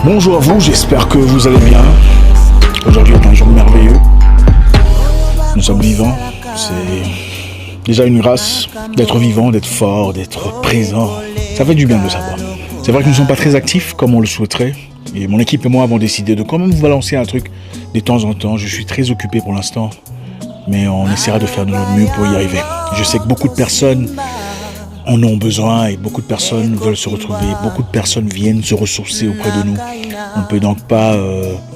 Bonjour à vous, j'espère que vous allez bien. Aujourd'hui est un jour merveilleux. Nous sommes vivants. C'est déjà une grâce d'être vivant, d'être fort, d'être présent. Ça fait du bien de le savoir. C'est vrai que nous ne sommes pas très actifs comme on le souhaiterait. Et mon équipe et moi avons décidé de quand même vous balancer un truc de temps en temps. Je suis très occupé pour l'instant. Mais on essaiera de faire de notre mieux pour y arriver. Je sais que beaucoup de personnes en ont besoin et beaucoup de personnes veulent se retrouver. Beaucoup de personnes viennent se ressourcer auprès de nous. On ne peut donc pas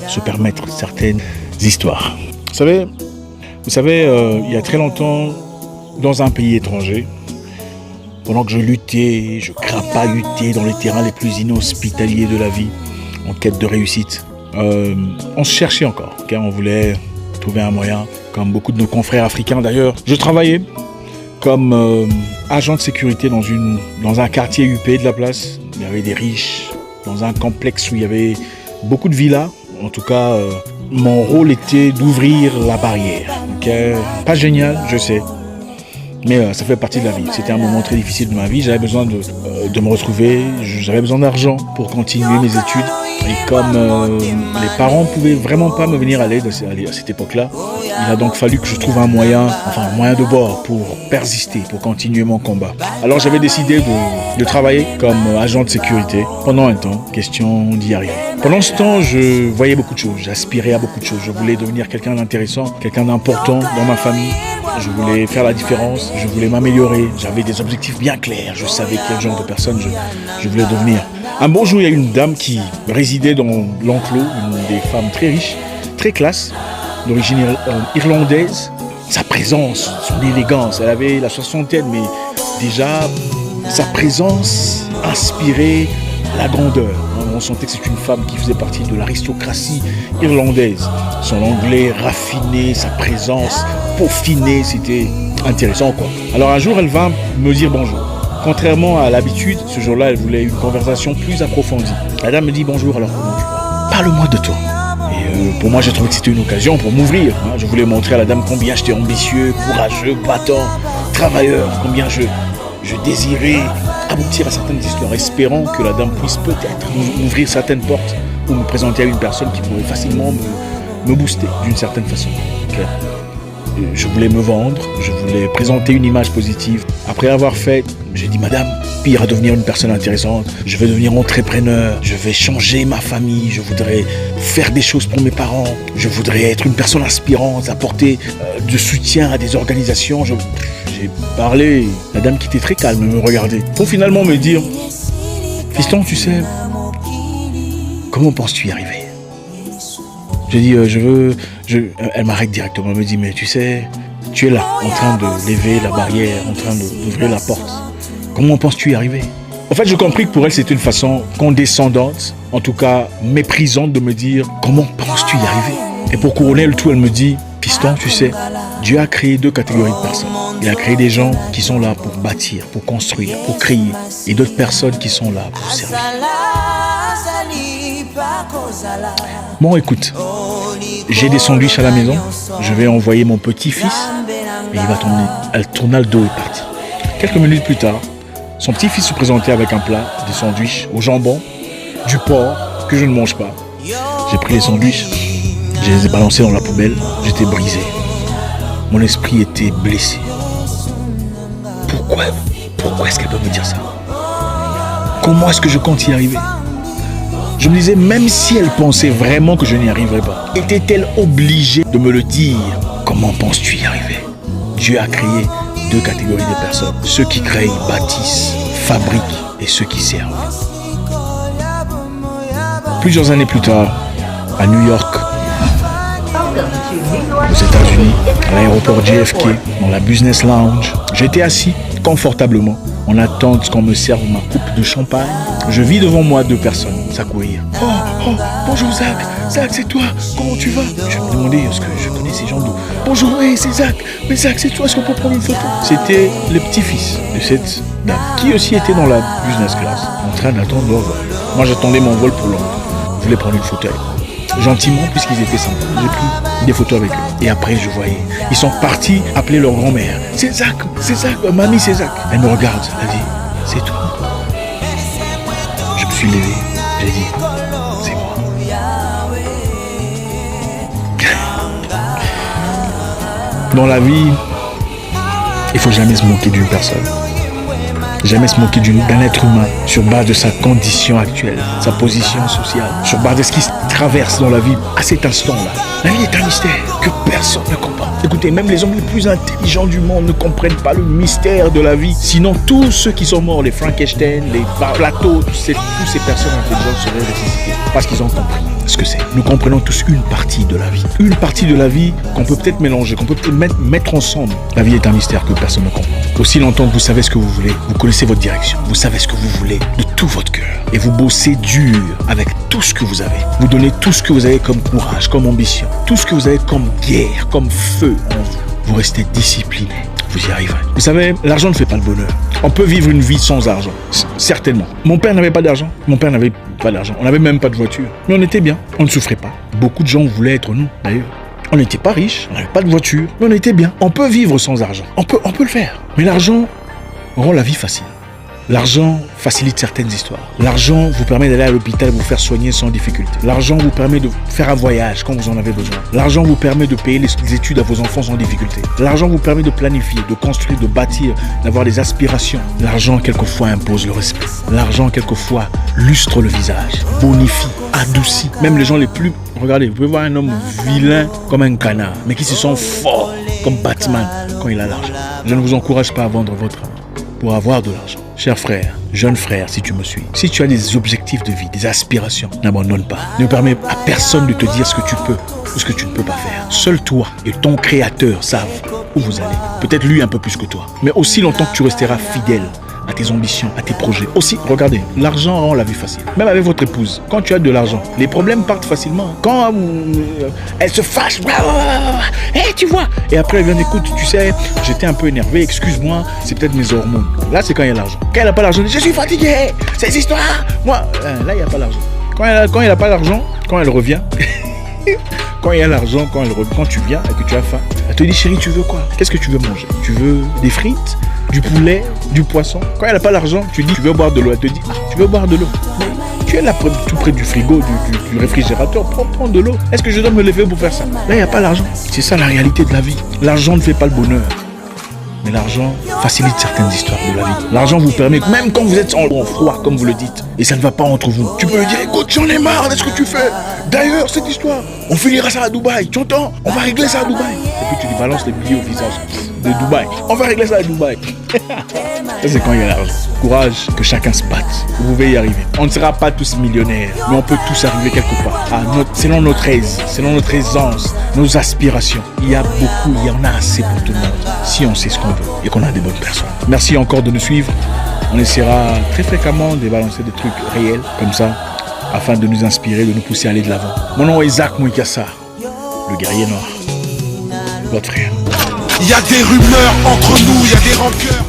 se permettre certaines histoires. Vous savez, il y a très longtemps, dans un pays étranger, pendant que je luttais, je crapahutais dans les terrains les plus inhospitaliers de la vie, en quête de réussite, on se cherchait encore, car on voulait trouver un moyen, comme beaucoup de nos confrères africains d'ailleurs. Je travaillais comme agent de sécurité dans un quartier huppé de la place. Il y avait des riches, dans un complexe où il y avait beaucoup de villas. En tout cas, mon rôle était d'ouvrir la barrière. Okay. Pas génial, je sais. Mais ça fait partie de la vie. C'était un moment très difficile de ma vie. J'avais besoin de me retrouver. J'avais besoin d'argent pour continuer mes études. Et comme les parents ne pouvaient vraiment pas me venir à l'aide à cette époque-là, il a donc fallu que je trouve un moyen de bord pour persister, pour continuer mon combat. Alors j'avais décidé de travailler comme agent de sécurité pendant un temps, question d'y arriver. Pendant ce temps, je voyais beaucoup de choses, j'aspirais à beaucoup de choses. Je voulais devenir quelqu'un d'intéressant, quelqu'un d'important dans ma famille. Je voulais faire la différence, je voulais m'améliorer. J'avais des objectifs bien clairs, je savais quel genre de personne je voulais devenir. Un bon jour, il y a une dame qui résidait dans l'enclos, une des femmes très riches, très classe, d'origine irlandaise. Sa présence, son élégance, elle avait la soixantaine, mais déjà, sa présence inspirait la grandeur. On sentait que c'est une femme qui faisait partie de l'aristocratie irlandaise. Son anglais raffiné, sa présence peaufinée, c'était intéressant quoi. Alors un jour, elle va me dire bonjour. Contrairement à l'habitude, ce jour-là, elle voulait une conversation plus approfondie. La dame me dit bonjour, alors comment tu vas ? Parle-moi de toi. Et pour moi, j'ai trouvé que c'était une occasion pour m'ouvrir. Je voulais montrer à la dame combien j'étais ambitieux, courageux, battant, travailleur, combien je désirais aboutir à certaines histoires, espérant que la dame puisse peut-être m'ouvrir certaines portes ou me présenter à une personne qui pourrait facilement me booster d'une certaine façon. Okay. Je voulais me vendre, je voulais présenter une image positive. Après avoir fait, j'ai dit madame, pire à devenir une personne intéressante, je vais devenir entrepreneur, je vais changer ma famille, je voudrais faire des choses pour mes parents, je voudrais être une personne inspirante, apporter de soutien à des organisations. J'ai parlé, la dame qui était très calme me regardait pour finalement me dire fiston, tu sais, comment penses-tu y arriver? J'ai dit elle m'arrête directement, elle me dit mais tu sais, tu es là en train de lever la barrière, en train d'ouvrir la porte. Comment penses-tu y arriver? En fait, j'ai compris que pour elle, c'était une façon condescendante, en tout cas méprisante de me dire comment penses-tu y arriver? Et pour couronner le tout, elle me dit fiston, tu sais, Dieu a créé deux catégories de personnes. Il a créé des gens qui sont là pour bâtir, pour construire, pour créer, et d'autres personnes qui sont là pour servir. Bon, écoute, j'ai des sandwichs à la maison, je vais envoyer mon petit-fils, et il va tourner. Elle tourna le dos et est partie. Quelques minutes plus tard, son petit-fils se présentait avec un plat, des sandwichs au jambon, du porc, que je ne mange pas. J'ai pris les sandwichs, je les ai balancés dans la poubelle, j'étais brisé. Mon esprit était blessé. Pourquoi est-ce qu'elle peut me dire ça? Comment est-ce que je compte y arriver? Je me disais, même si elle pensait vraiment que je n'y arriverais pas, était-elle obligée de me le dire? Comment penses-tu y arriver? Dieu a créé deux catégories de personnes. Ceux qui créent, bâtissent, fabriquent et ceux qui servent. Plusieurs années plus tard, à New York, aux États-Unis, à l'aéroport JFK, dans la Business Lounge, j'étais assis confortablement en attente qu'on me serve ma coupe de champagne. Je vis devant moi deux personnes s'accourir. Oh, bonjour Zach, c'est toi, comment tu vas? Je me demandais, est-ce que je connais ces gens d'où? Bonjour, c'est Zach, mais Zach c'est toi, est-ce qu'on peut prendre une photo? C'était le petit-fils de cette dame, qui aussi était dans la business class, en train d'attendre leur vol. Moi j'attendais mon vol pour Londres, je voulais prendre une photo avec eux. Gentiment, puisqu'ils étaient sympas, j'ai pris des photos avec eux. Et après je voyais, ils sont partis appeler leur grand-mère. C'est Zach, mamie c'est Zach. Elle me regarde, elle dit, c'est toi? Je me suis levé, j'ai dit, c'est moi. Dans la vie, il faut jamais se moquer d'une personne. Jamais se moquer d'un être humain sur base de sa condition actuelle, sa position sociale, sur base de ce qui se traverse dans la vie à cet instant-là. La vie est un mystère que personne ne comprend. Écoutez, même les hommes les plus intelligents du monde ne comprennent pas le mystère de la vie. Sinon, tous ceux qui sont morts, les Frankenstein, les Plateau, tous ces personnes intelligentes seraient ressuscitées parce qu'ils ont compris ce que c'est. Nous comprenons tous une partie de la vie. Une partie de la vie qu'on peut peut-être mélanger, qu'on peut peut-être mettre ensemble. La vie est un mystère que personne ne comprend. Aussi longtemps que vous savez ce que vous voulez, vous connaissez votre direction, vous savez ce que vous voulez de tout votre cœur. Et vous bossez dur avec tout ce que vous avez. Vous donnez tout ce que vous avez comme courage, comme ambition, tout ce que vous avez comme guerre, comme feu en vous. Vous restez discipliné. Vous y arriverez. Vous savez, l'argent ne fait pas le bonheur. On peut vivre une vie sans argent. Certainement. Mon père n'avait pas d'argent. On n'avait même pas de voiture. Mais on était bien. On ne souffrait pas. Beaucoup de gens voulaient être nous, d'ailleurs. On n'était pas riches. On n'avait pas de voiture. Mais on était bien. On peut vivre sans argent. On peut le faire. Mais l'argent rend la vie facile. L'argent facilite certaines histoires. L'argent vous permet d'aller à l'hôpital et vous faire soigner sans difficulté. L'argent vous permet de faire un voyage quand vous en avez besoin. L'argent vous permet de payer les études à vos enfants sans difficulté. L'argent vous permet de planifier, de construire, de bâtir, d'avoir des aspirations. L'argent, quelquefois, impose le respect. L'argent, quelquefois, lustre le visage, bonifie, adoucit. Même les gens les plus... Regardez, vous pouvez voir un homme vilain comme un canard, mais qui se sent fort comme Batman quand il a l'argent. Je ne vous encourage pas à vendre votre âme pour avoir de l'argent. Cher frère, jeune frère, si tu me suis, si tu as des objectifs de vie, des aspirations, n'abandonne pas. Ne permets à personne de te dire ce que tu peux ou ce que tu ne peux pas faire. Seul toi et ton créateur savent où vous allez. Peut-être lui un peu plus que toi. Mais aussi longtemps que tu resteras fidèle à tes ambitions, à tes projets. Aussi, regardez, l'argent rend la vie facile. Même avec votre épouse, quand tu as de l'argent, les problèmes partent facilement. Quand elle se fâche, tu vois. Et après, elle vient, écoute, tu sais, j'étais un peu énervé, excuse-moi, c'est peut-être mes hormones. Là, c'est quand il y a l'argent. Quand elle n'a pas l'argent, je suis fatigué, ces histoires. Moi, là, il n'y a pas l'argent. Quand il n'a pas l'argent, quand elle revient, quand il y a l'argent, quand tu viens et que tu as faim, elle te dit, chérie, tu veux quoi? Qu'est-ce que tu veux manger? Tu veux des frites? Du poulet, du poisson. Quand elle n'a pas l'argent, tu dis tu veux boire de l'eau. Elle te dit tu veux boire de l'eau. Mais tu es là tout près du frigo, du réfrigérateur. Prends de l'eau. Est-ce que je dois me lever pour faire ça? Là, il n'y a pas l'argent. C'est ça la réalité de la vie. L'argent ne fait pas le bonheur. Mais l'argent facilite certaines histoires de la vie. L'argent vous permet, même quand vous êtes en froid, comme vous le dites, et ça ne va pas entre vous, tu peux lui dire écoute, j'en ai marre de ce que tu fais. D'ailleurs, cette histoire, on finira ça à Dubaï. Tu entends? On va régler ça à Dubaï. Et puis tu lui balances les billets au visage de Dubaï. On va régler ça à Dubaï. Ça, c'est quand il y a l'argent. Courage, que chacun se batte. Vous pouvez y arriver. On ne sera pas tous millionnaires, mais on peut tous arriver quelque part. Selon notre aise, selon notre aisance, nos aspirations. Il y en a assez pour tout le monde. Si on sait ce qu'on veut et qu'on a des bonnes personnes. Merci encore de nous suivre. On essaiera très fréquemment de balancer des trucs réels comme ça, afin de nous inspirer, de nous pousser à aller de l'avant. Mon nom est Isaac Mouikassa, le guerrier noir, votre frère. Il y a des rumeurs entre nous, il y a des rancœurs.